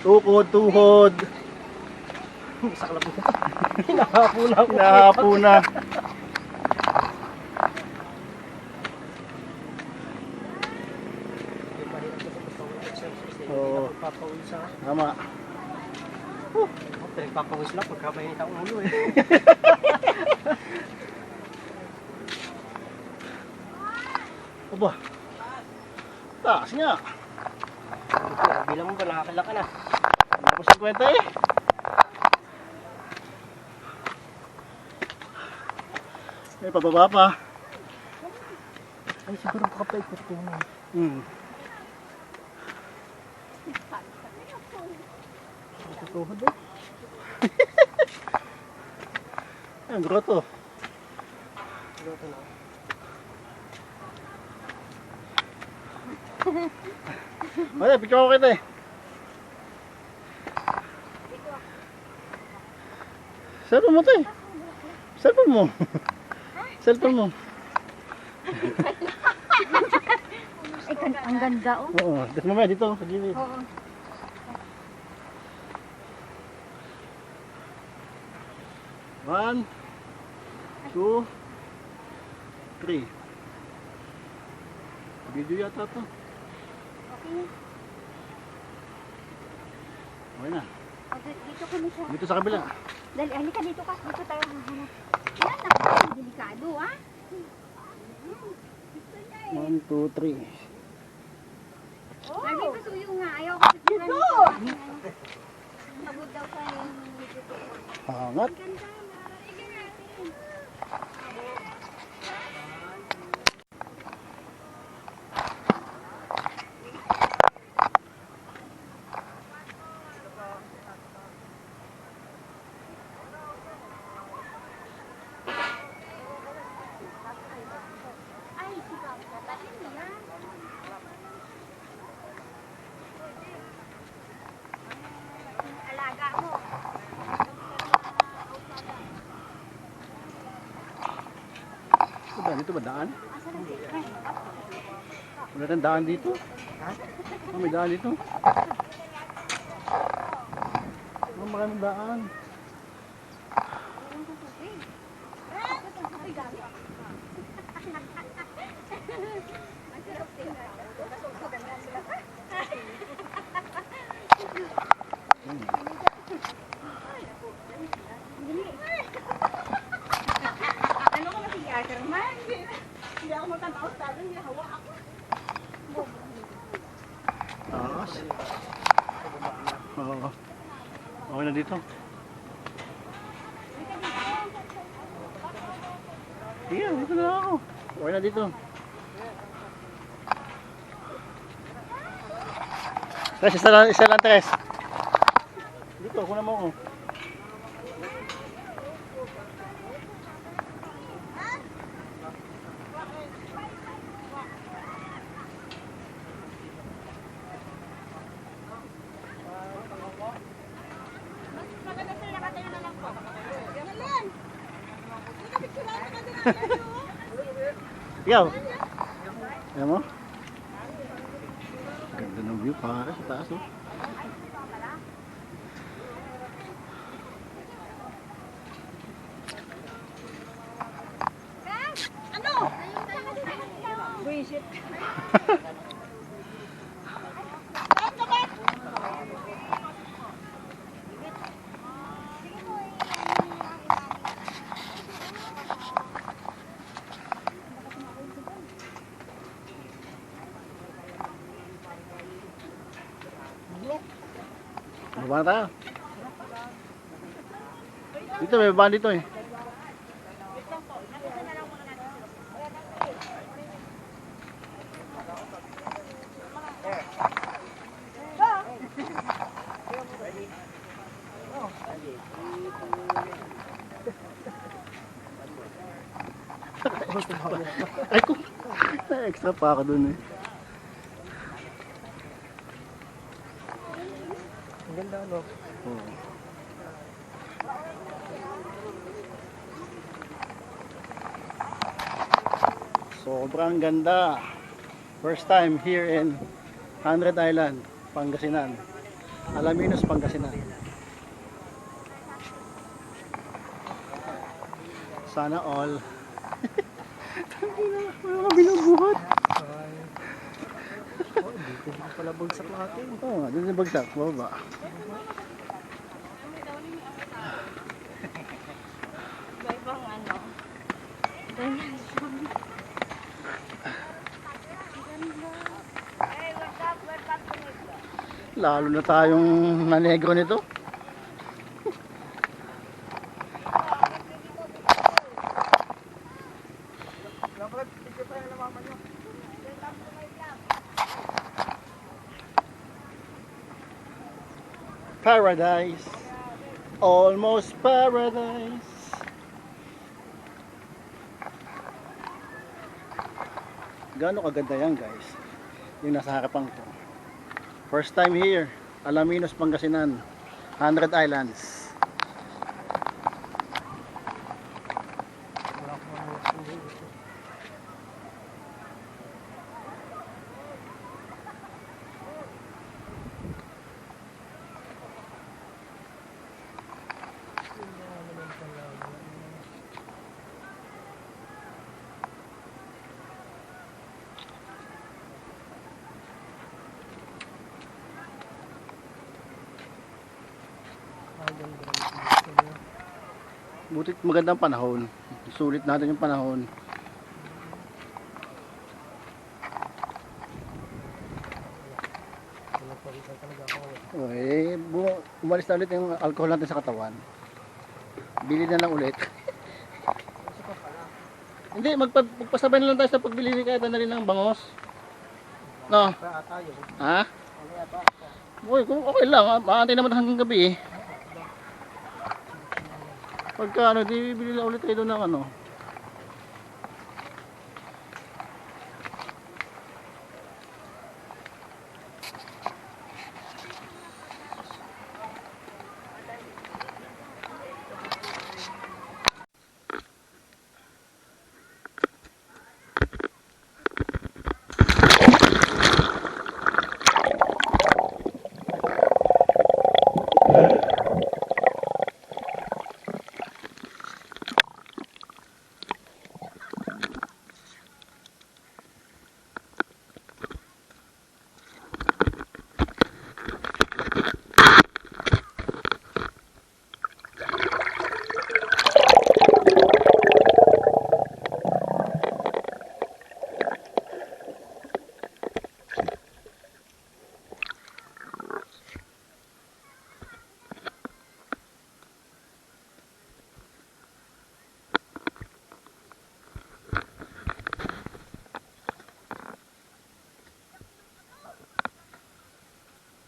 Tukod, tuhod. Saklap mo. Hinahapo na ako. Hinahapo na. Oo. Papawis sa... Tama. Pinagpapawis lang pagka mainit ang ulo eh. Aba. Taas nga. Bilang mo ba nakakilaka na? Hindi ko 50 eh. May pababa pa. Ay siguro makapaikot ko na. Tutuhod eh. Ang grotto. Grotto na. Ay, picture ko kita eh. Cellphone mo to eh. Cellphone mo. Cellphone mo. Ay, ang ganda oh. Oo, dito mamaya dito sa gilid. Oo. One, two, three. Video yata to. Okay. Okay na. Dito kami sa... Dito sa kabila. Dali, halika dito ka. Dito tayo hahanap. Yan, naku, delikado ha. One, two, three. Sabi ko suyo nga, ayaw ko picturean nito. Pagod daw ka yung... Hangat. Ang ganda, nararinig natin. Ay, sigaw ka. Tahin mo yan. Alaga mo. Dito ba daan? Asa na siya? Wala tayong daan dito. Oh, may daan dito. Oh, maraming daan. Ano ko si Ackerman? Hindi ako magtanaw sa talon, hawa ako. Taas. Oo. Okay na dito. Sige, dito na ako. Okay na dito. Tres, isa lang, Tres. Dito, kuna mo ako. Ikaw? Ayan mo? Ganda ng view para sa taas oh. Ano? Buisit. Baba na tayo. Dito, may baba dito eh. Ay ko. Extra pa ako dun eh. Ang ganda no? Oo. Sobrang ganda. First time here in 100 Island, Pangasinan. Alaminos, Pangasinan. Sana all. Wala ka binubuhat. Oh, dito din pala bagsak natin. Oo nga, dun yung bagsak. Baba. Iba-ibang ano. Ganyan siya. Lalo na tayong nanegro nito. Paradise. Almost paradise. Gaano kaganda yan, guys. Yung nasa harapan ko. First time here. Alaminos, Pangasinan. 100 Islands. Wala akong mga dito. Butit magandang panahon. Sulit natin yung panahon. Okay, umalis na ulit yung alcohol natin sa katawan. Bili na lang ulit. Hindi, magpasabay na lang tayo sa pagbili ni Kaya na rin ng bangos. No? Ha? Uy, okay lang. Maantay naman hanggang gabi eh. Pagka ano, di bibili lang ulit tayo doon ng ano.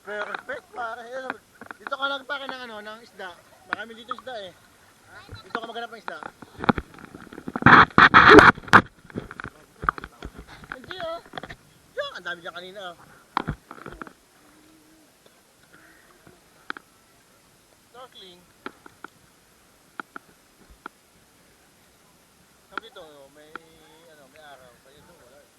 Perfect pare. Dito ka nagpake ng ano, ng isda. Marami dito isda eh. Dito ka maghanap ng isda. Hindi oh. Diyan, ang dami dyan kanina oh. Snorkeling. Sabi dito, may ano, may araw. Kaya ito wala eh.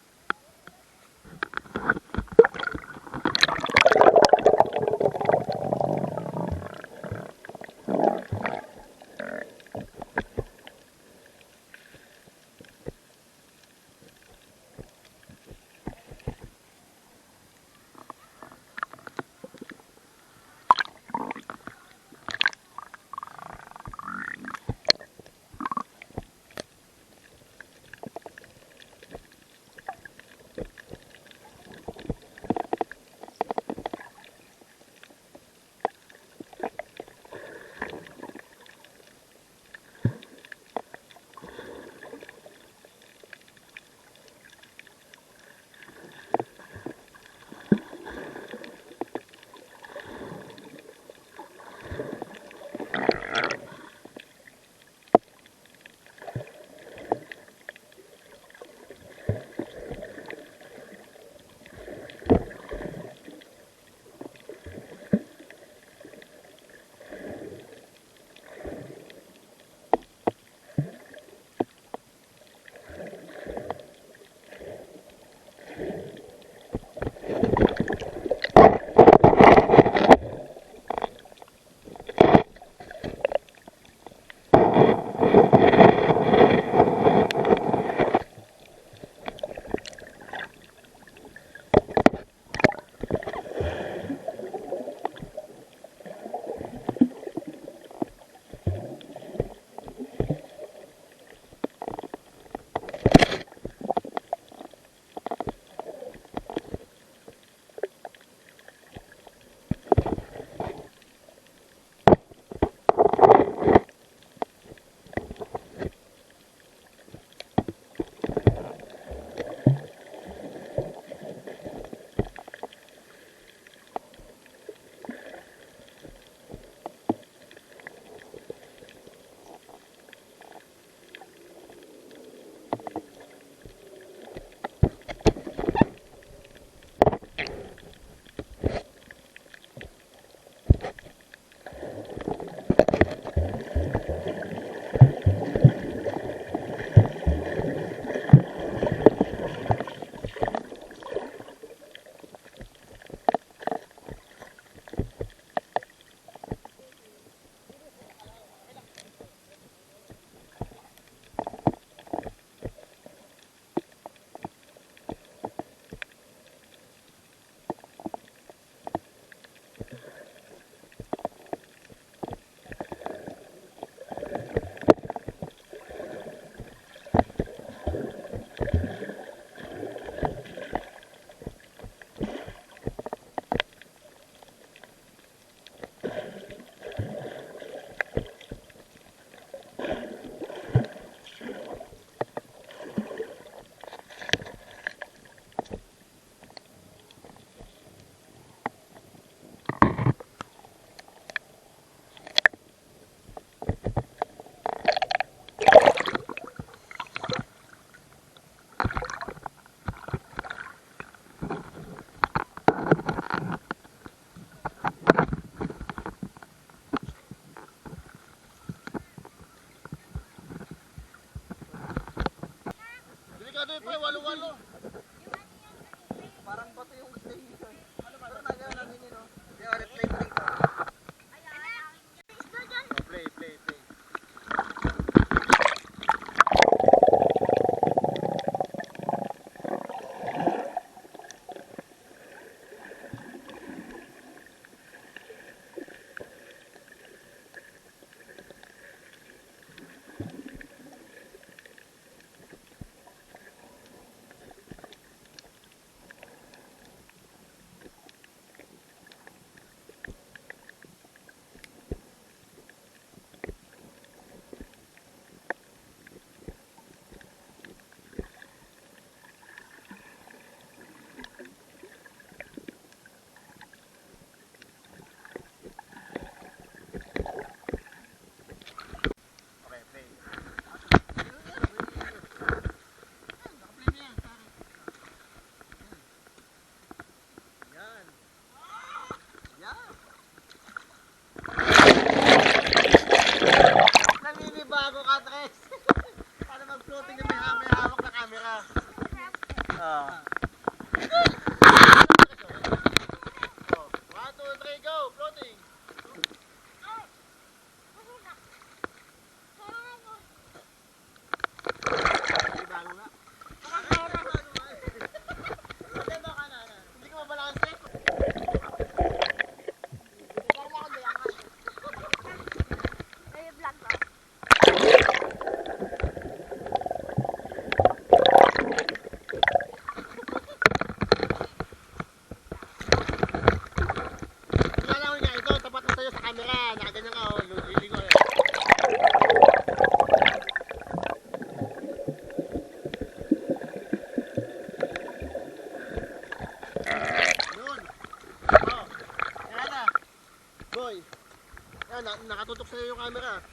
nakatutok sa'yo yung camera.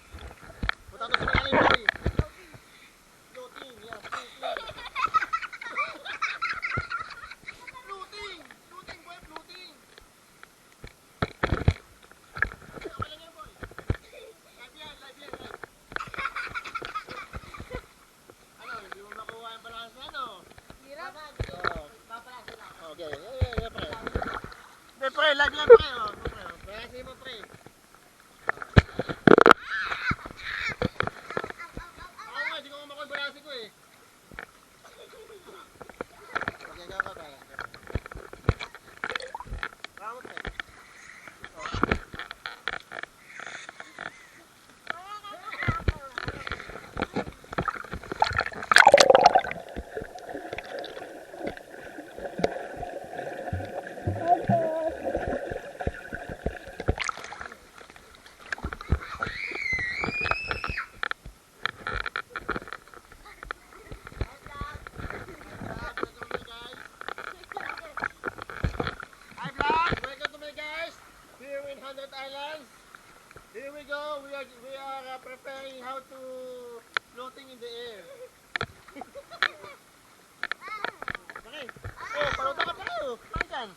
Punta to sa ilalim, boy. Floating, yeah, floating. Floating! Floating, boy, floating! Okay lang yan, boy. Live yan, live. Ano, hindi mo makuha yung balance na, no? Hirap. Okay, pre. Hindi, pre, live yan, pre. Balansin mo, pre. Ako nga, di ko makuha yung balansin ko, eh. Okay, ka, pre. Bravo, pre. Hi vlog! Welcome to my guys! Here in 100 Islands. Here we go. We are preparing how to floating in the air. Okay. Oh, paluta ka pa kayo. Pangkan.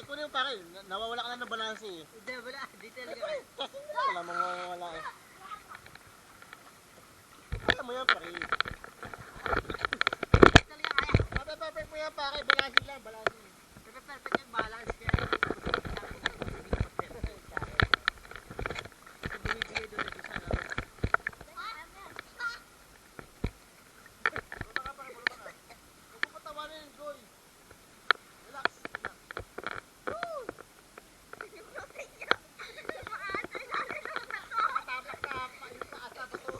Kunin mo pa rin. Nawawala ka na ng balanse eh. Hindi, wala. Di talaga kaya. Kasi wala mong mawawala eh. Kaya mo yan pare. Perfect mo yan pare. Balanse lang, balanse. Pero perfect yung balance kaya. Binibigay doon ito sa namin. Paluta ka pare, paluta ka. Huwag mo patawanin, Goy. Relax. Tapak ka, painit ka ata pa to.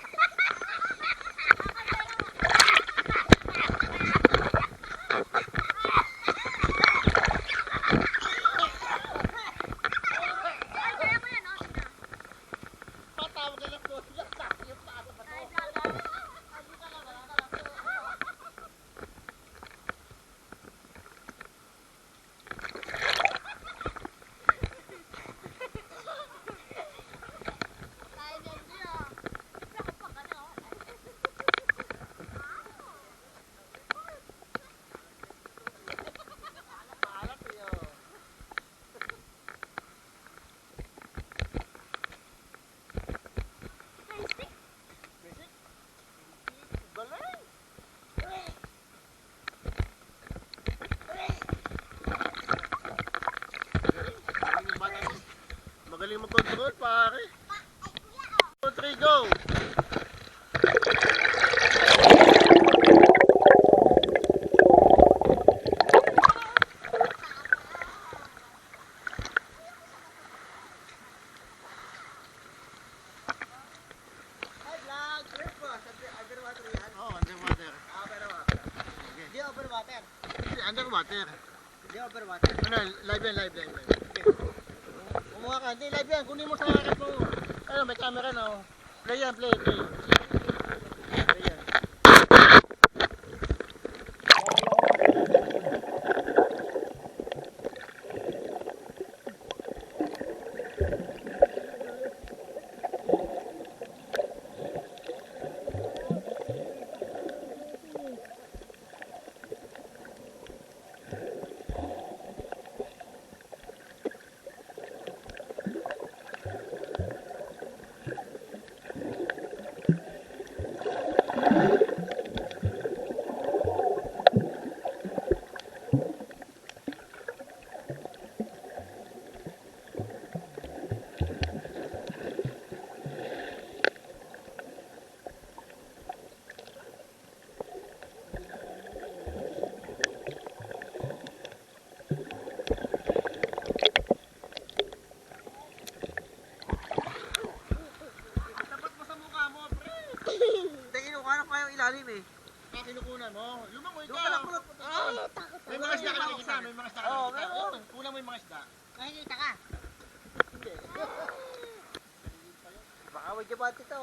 Patawag ka lang doon. Yung taas pa to. Maalat eh, oh. Basic? Galing! Magaling mag-control, pare. 2, 3, go! Hi vlog! Yes po, underwater yan. Oh, underwater. Underwater. Hindi overwater. Underwater. Hindi overwater. Ano, live yan. Kumuha ka. Hindi, live yan. Kunin mo sa akin mo. Ano, may camera na, oh. Play yan, play. Play yan. Tapat mo sa mukha mo, pre. Tingin ko ano kayong ilalim eh. Kinukunan mo. Lumangoy Doon ka lang pulot. May mga isda ka nakikita. May mga isda ka Oo, nakikita. meron. Kulang mo yung mga isda. Nakikita ka. Hindi. Baka may jabati to.